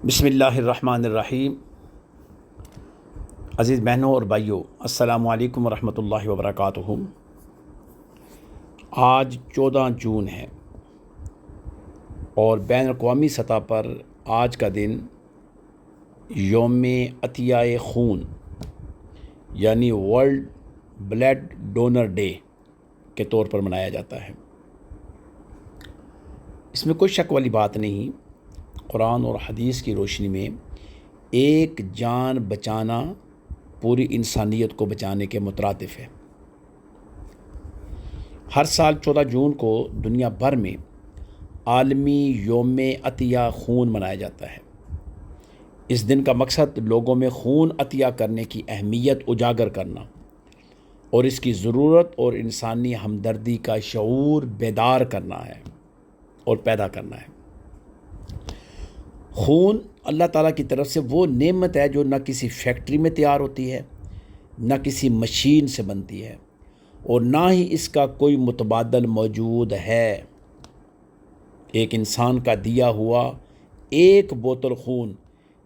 بسم اللہ الرحمن الرحیم۔ عزیز بہنوں اور بھائیوں، السلام علیکم ورحمۃ اللہ وبرکاتہ۔ آج 14 جون ہے اور بین الاقوامی سطح پر آج کا دن یوم عطیہ خون یعنی ورلڈ بلڈ ڈونر ڈے کے طور پر منایا جاتا ہے۔ اس میں کوئی شک والی بات نہیں، قرآن اور حدیث کی روشنی میں ایک جان بچانا پوری انسانیت کو بچانے کے مترادف ہے۔ ہر سال 14 جون کو دنیا بھر میں عالمی یوم عطیہ خون منایا جاتا ہے۔ اس دن کا مقصد لوگوں میں خون عطیہ کرنے کی اہمیت اجاگر کرنا اور اس کی ضرورت اور انسانی ہمدردی کا شعور بیدار کرنا ہے اور پیدا کرنا ہے۔ خون اللہ تعالیٰ کی طرف سے وہ نعمت ہے جو نہ کسی فیکٹری میں تیار ہوتی ہے، نہ کسی مشین سے بنتی ہے، اور نہ ہی اس کا کوئی متبادل موجود ہے۔ ایک انسان کا دیا ہوا ایک بوتل خون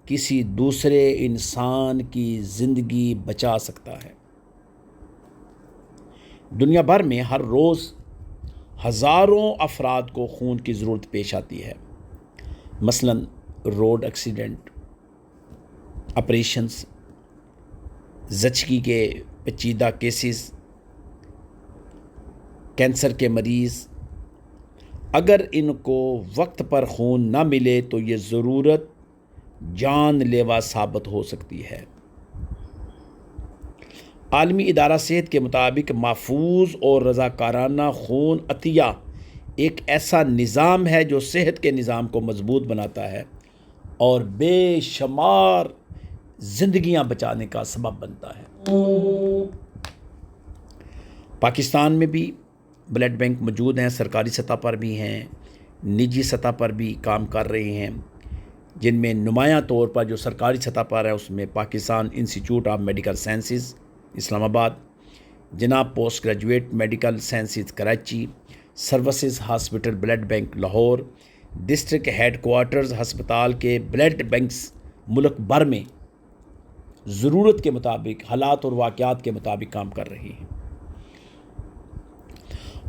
کسی دوسرے انسان کی زندگی بچا سکتا ہے۔ دنیا بھر میں ہر روز ہزاروں افراد کو خون کی ضرورت پیش آتی ہے، مثلاً روڈ ایکسیڈنٹ، آپریشنز، زچگی کے پیچیدہ کیسز، کینسر کے مریض۔ اگر ان کو وقت پر خون نہ ملے تو یہ ضرورت جان لیوا ثابت ہو سکتی ہے۔ عالمی ادارہ صحت کے مطابق محفوظ اور رضاکارانہ خون عطیہ ایک ایسا نظام ہے جو صحت کے نظام کو مضبوط بناتا ہے اور بے شمار زندگیاں بچانے کا سبب بنتا ہے۔ پاکستان میں بھی بلڈ بینک موجود ہیں، سرکاری سطح پر بھی ہیں، نجی سطح پر بھی کام کر رہے ہیں، جن میں نمایاں طور پر جو سرکاری سطح پر ہے اس میں Pakistan institute of medical sciences Islamabad, جناب post graduate medical sciences Karachi, services hospital blood bank Lahore, district headquarters ہسپتال کے بلڈ بینکس ملک بھر میں ضرورت کے مطابق، حالات اور واقعات کے مطابق کام کر رہی ہیں،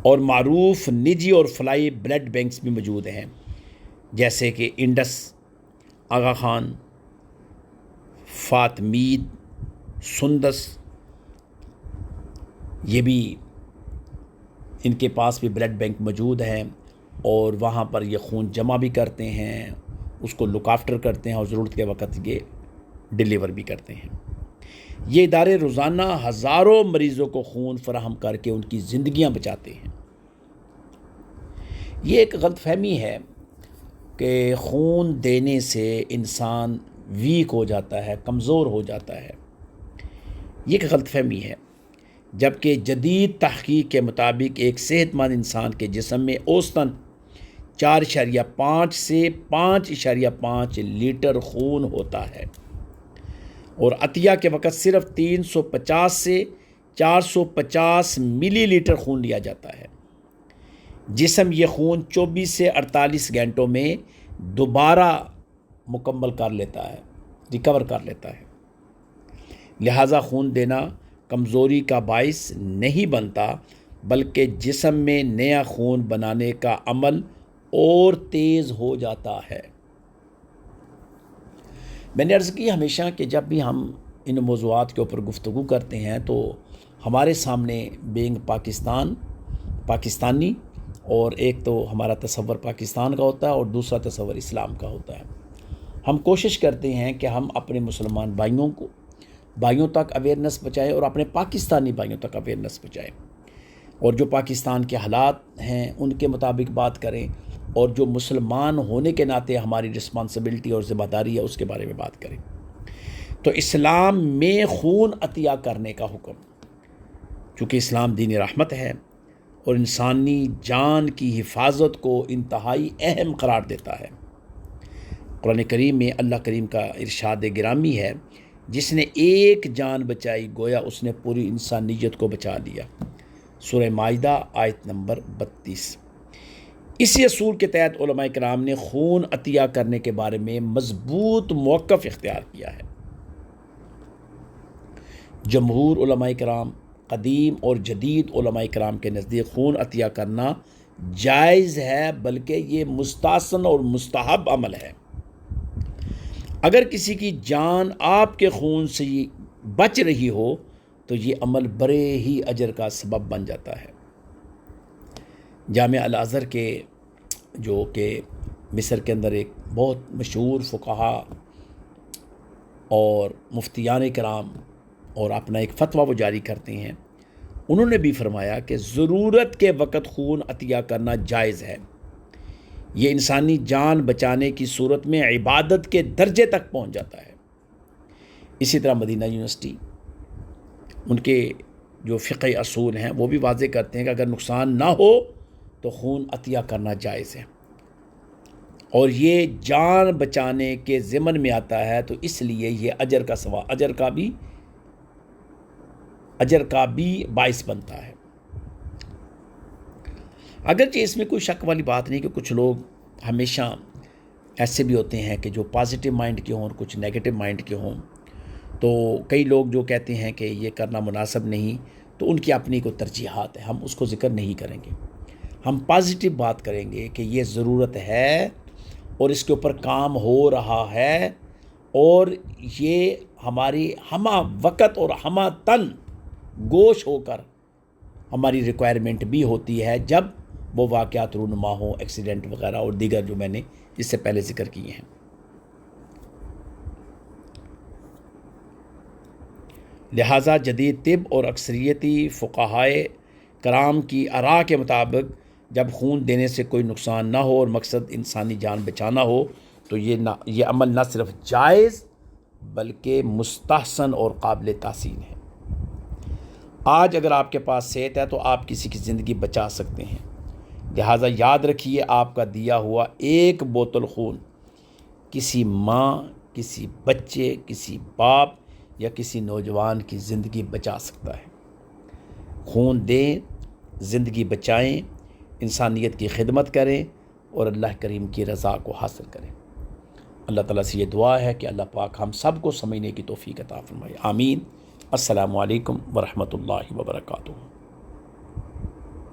اور معروف نجی اور فلاحی بلڈ بینکس بھی موجود ہیں، جیسے کہ انڈس، آغا خان، فاطمید، سندس۔ یہ بھی ان کے پاس بھی بلڈ بینک موجود ہیں اور وہاں پر یہ خون جمع بھی کرتے ہیں، اس کو لک آفٹر کرتے ہیں اور ضرورت کے وقت یہ ڈیلیور بھی کرتے ہیں۔ یہ ادارے روزانہ ہزاروں مریضوں کو خون فراہم کر کے ان کی زندگیاں بچاتے ہیں۔ یہ ایک غلط فہمی ہے کہ خون دینے سے انسان ویک ہو جاتا ہے، کمزور ہو جاتا ہے۔ یہ ایک غلط فہمی ہے، جبکہ جدید تحقیق کے مطابق ایک صحت مند انسان کے جسم میں اوسطاً 4.5 سے 5.5 لیٹر خون ہوتا ہے، اور عطیہ کے وقت صرف 350 سے 450 ملی لیٹر خون لیا جاتا ہے۔ جسم یہ خون 24 سے 48 گھنٹوں میں دوبارہ مکمل کر لیتا ہے، ریکور کر لیتا ہے۔ لہٰذا خون دینا کمزوری کا باعث نہیں بنتا، بلکہ جسم میں نیا خون بنانے کا عمل اور تیز ہو جاتا ہے۔ میں نے عرض کی ہمیشہ کہ جب بھی ہم ان موضوعات کے اوپر گفتگو کرتے ہیں تو ہمارے سامنے بینگ پاکستانی، اور ایک تو ہمارا تصور پاکستان کا ہوتا ہے اور دوسرا تصور اسلام کا ہوتا ہے۔ ہم کوشش کرتے ہیں کہ ہم اپنے مسلمان بھائیوں تک اویئرنیس پہنچائیں اور اپنے پاکستانی بھائیوں تک اویئرنیس پہنچائیں، اور جو پاکستان کے حالات ہیں ان کے مطابق بات کریں، اور جو مسلمان ہونے کے ناطے ہماری رسپانسبلٹی اور ذمہ داری ہے اس کے بارے میں بات کریں۔ تو اسلام میں خون عطیہ کرنے کا حکم، چونکہ اسلام دین رحمت ہے اور انسانی جان کی حفاظت کو انتہائی اہم قرار دیتا ہے۔ قرآن کریم میں اللہ کریم کا ارشاد گرامی ہے، جس نے ایک جان بچائی گویا اس نے پوری انسانیت کو بچا لیا۔ سورہ مائدہ آیت نمبر 32۔ اسی اصول کے تحت علماء کرام نے خون عطیہ کرنے کے بارے میں مضبوط موقف اختیار کیا ہے۔ جمہور علماء کرام، قدیم اور جدید علماء کرام کے نزدیک خون عطیہ کرنا جائز ہے، بلکہ یہ مستحسن اور مستحب عمل ہے۔ اگر کسی کی جان آپ کے خون سے بچ رہی ہو تو یہ عمل بڑے ہی اجر کا سبب بن جاتا ہے۔ جامعہ الازہر کے جو کہ مصر کے اندر ایک بہت مشہور فقہا اور مفتیان کرام اور اپنا ایک فتویٰ وہ جاری کرتے ہیں، انہوں نے بھی فرمایا کہ ضرورت کے وقت خون عطیہ کرنا جائز ہے۔ یہ انسانی جان بچانے کی صورت میں عبادت کے درجے تک پہنچ جاتا ہے۔ اسی طرح مدینہ یونیورسٹی، ان کے جو فقہی اصول ہیں وہ بھی واضح کرتے ہیں کہ اگر نقصان نہ ہو تو خون عطیہ کرنا جائز ہے، اور یہ جان بچانے کے ضمن میں آتا ہے، تو اس لیے یہ اجر کا بھی باعث بنتا ہے۔ اگرچہ اس میں کوئی شک والی بات نہیں کہ کچھ لوگ ہمیشہ ایسے بھی ہوتے ہیں کہ جو پازیٹیو مائنڈ کے ہوں اور کچھ نیگیٹو مائنڈ کے ہوں، تو کئی لوگ جو کہتے ہیں کہ یہ کرنا مناسب نہیں، تو ان کی اپنی کوئی ترجیحات ہے، ہم اس کو ذکر نہیں کریں گے۔ ہم پازیٹیو بات کریں گے کہ یہ ضرورت ہے اور اس کے اوپر کام ہو رہا ہے، اور یہ ہماری ہمہ وقت اور ہمہ تن گوش ہو کر ہماری ریکوائرمنٹ بھی ہوتی ہے جب وہ واقعات رونما ہوں، ایکسیڈنٹ وغیرہ اور دیگر جو میں نے اس سے پہلے ذکر کیے ہیں۔ لہٰذا جدید طب اور اکثریتی فقہائے کرام کی آراء کے مطابق جب خون دینے سے کوئی نقصان نہ ہو اور مقصد انسانی جان بچانا ہو تو یہ عمل نہ صرف جائز بلکہ مستحسن اور قابل تحسین ہے۔ آج اگر آپ کے پاس صحت ہے تو آپ کسی کی زندگی بچا سکتے ہیں، لہٰذا یاد رکھیے آپ کا دیا ہوا ایک بوتل خون کسی ماں، کسی بچے، کسی باپ یا کسی نوجوان کی زندگی بچا سکتا ہے۔ خون دیں، زندگی بچائیں، انسانیت کی خدمت کریں اور اللہ کریم کی رضا کو حاصل کریں۔ اللہ تعالیٰ سے یہ دعا ہے کہ اللہ پاک ہم سب کو سمجھنے کی توفیق عطا فرمائے، آمین۔ السلام علیکم ورحمۃ اللہ وبرکاتہ۔